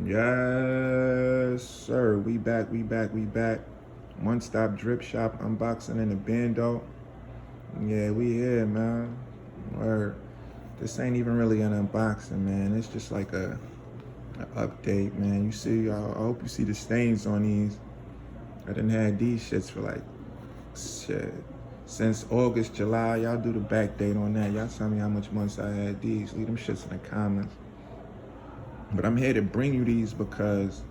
Yes, sir. We back, we back, we back. One stop drip shop unboxing in the Bando. Yeah, we here, man. Or this ain't even really an unboxing, man. It's just like a update, man. You see, I hope you see the stains on these. I done had these shits for like shit since August, July. Y'all do the back date on that. Y'all tell me how much months I had these. Leave them shits in the comments. But I'm here to bring you these because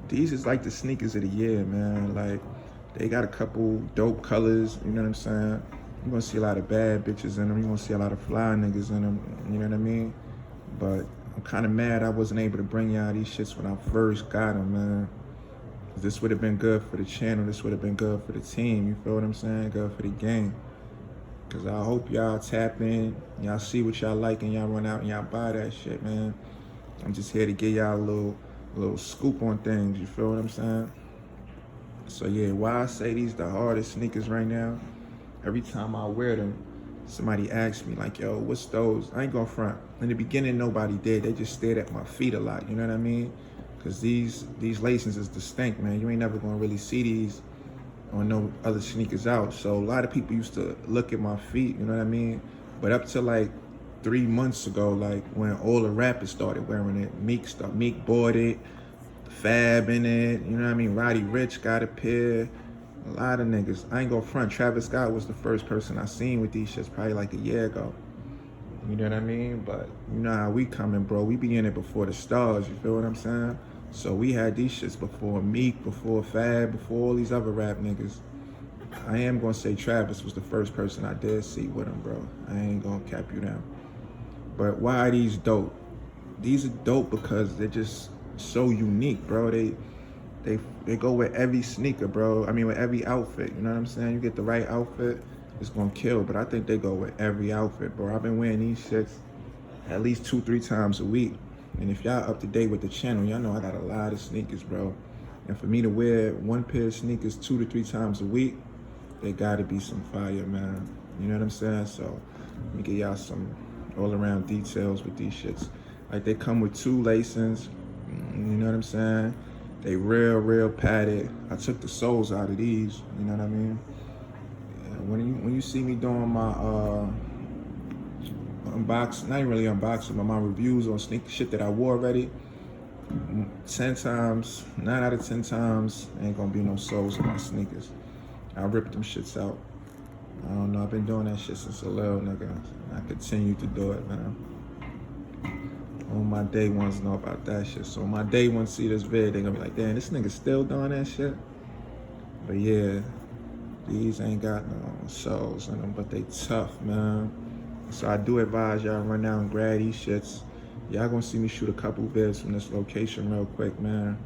these is like the sneakers of the year, man. Like, they got a couple dope colors, you know what I'm saying? You're gonna see a lot of bad bitches in them. You're gonna see a lot of fly niggas in them, you know what I mean? But I'm kind of mad I wasn't able to bring y'all these shits when I first got them, man. This would have been good for the channel. This would have been good for the team, you feel what I'm saying? Good for the game. Cause I hope y'all tap in, y'all see what y'all like, and y'all run out and y'all buy that shit, man. I'm just here to give y'all a little scoop on things, you feel what I'm saying? So yeah, why I say these the hardest sneakers right now, every time I wear them, somebody asks me like, yo, what's those? I ain't gonna front. In the beginning, nobody did. They just stared at my feet a lot, you know what I mean? Cause these laces is distinct, man. You ain't never gonna really see these on no other sneakers out. So a lot of people used to look at my feet, you know what I mean? But up to like 3 months ago, like when all the rappers started wearing it, Meek bought it, Fab in it, you know what I mean? Roddy Ricch got a pair, a lot of niggas. I ain't gonna front, Travis Scott was the first person I seen with these shits probably like a year ago. You know what I mean? But you know how we coming, bro. We be in it before the stars, you feel what I'm saying? So we had these shits before Meek, before Fab, before all these other rap niggas. I am gonna say Travis was the first person I did see with him, bro. I ain't gonna cap you down. But why are these dope? These are dope because they're just so unique, bro. They go with every sneaker, bro. I mean, with every outfit, you know what I'm saying? You get the right outfit, it's gonna kill. But I think they go with every outfit, bro. I've been wearing these shits at least 2-3 times a week. And if y'all up to date with the channel, y'all know I got a lot of sneakers, bro. And for me to wear one pair of sneakers 2 to 3 times a week, they gotta be some fire, man. You know what I'm saying? So let me give y'all some all around details with these shits. Like, they come with 2 lacings, you know what I'm saying? They real padded. I took the soles out of these, you know what I mean? When you see me doing my unboxing, not even really unboxing, but my reviews on sneaker shit that I wore already, 10 times, 9 out of 10 times, ain't gonna be no soles in my sneakers. I rip them shits out. I don't know, I've been doing that shit since a little nigga. I continue to do it, man. All my day ones know about that shit. So my day ones see this vid, they gonna be like, damn, this nigga still doing that shit? But yeah, these ain't got no soles in them, but they tough, man. So I do advise y'all run down and grab these shits. Y'all gonna see me shoot a couple vids from this location real quick, man.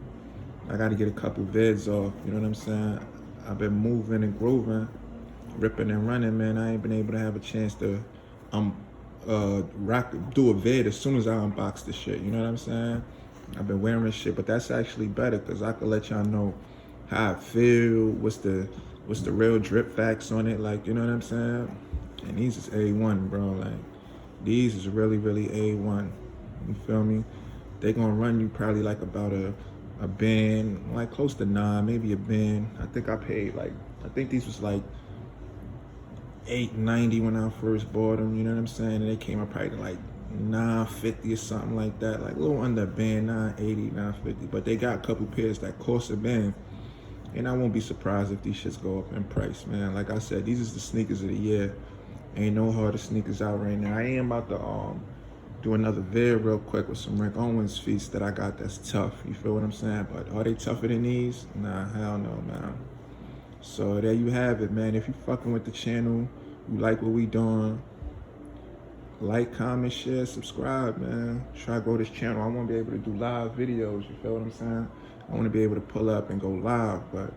I gotta get a couple vids off, you know what I'm saying? I've been moving and grooving, ripping and running, man. I ain't been able to have a chance to do a vid as soon as I unbox the shit, you know what I'm saying? I've been wearing shit, but that's actually better because I could let y'all know how I feel, what's the real drip facts on it, like, you know what I'm saying? And these is A1, bro. Like, these is really A1. You feel me? They gonna run you probably like about a band, like close to 9, maybe a band. I think I paid like, I think these was like $8.90 when I first bought them, you know what I'm saying? And they came up probably to like $9.50 or something like that, like a little under a band, $9.80, $9.50. But they got a couple pairs that cost a band. And I won't be surprised if these shits go up in price, man. Like I said, these is the sneakers of the year. Ain't no harder sneakers out right now. I am about to do another vid real quick with some Rick Owens feats that I got that's tough. You feel what I'm saying? But are they tougher than these? Nah, hell no, man. So there you have it, man. If you fucking with the channel, you like what we doing, like, comment, share, subscribe, man. Try to grow this channel. I want to be able to do live videos, you feel what I'm saying? I want to be able to pull up and go live, but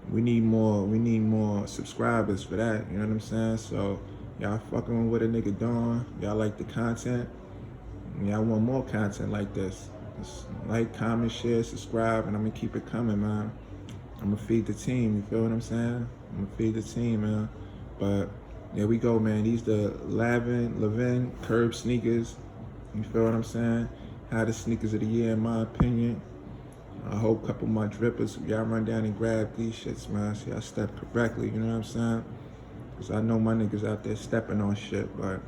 we need more subscribers for that, you know what I'm saying? So y'all fucking with what a nigga doing. Y'all like the content. Y'all want more content like this. Just like, comment, share, subscribe, and I'm gonna keep it coming, man. I'm gonna feed the team, you feel what I'm saying? I'm gonna feed the team, man. But there we go, man. These the Lanvin curb sneakers. You feel what I'm saying? Hottest sneakers of the year, in my opinion. I hope a couple of my drippers, y'all run down and grab these shits, man. See, I step correctly, you know what I'm saying? Because I know my niggas out there stepping on shit, but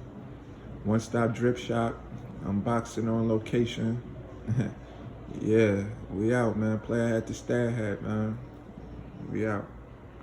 One Stop Drip Shop, unboxing on location. Yeah, we out, man. Player had the stat hat, man. We out.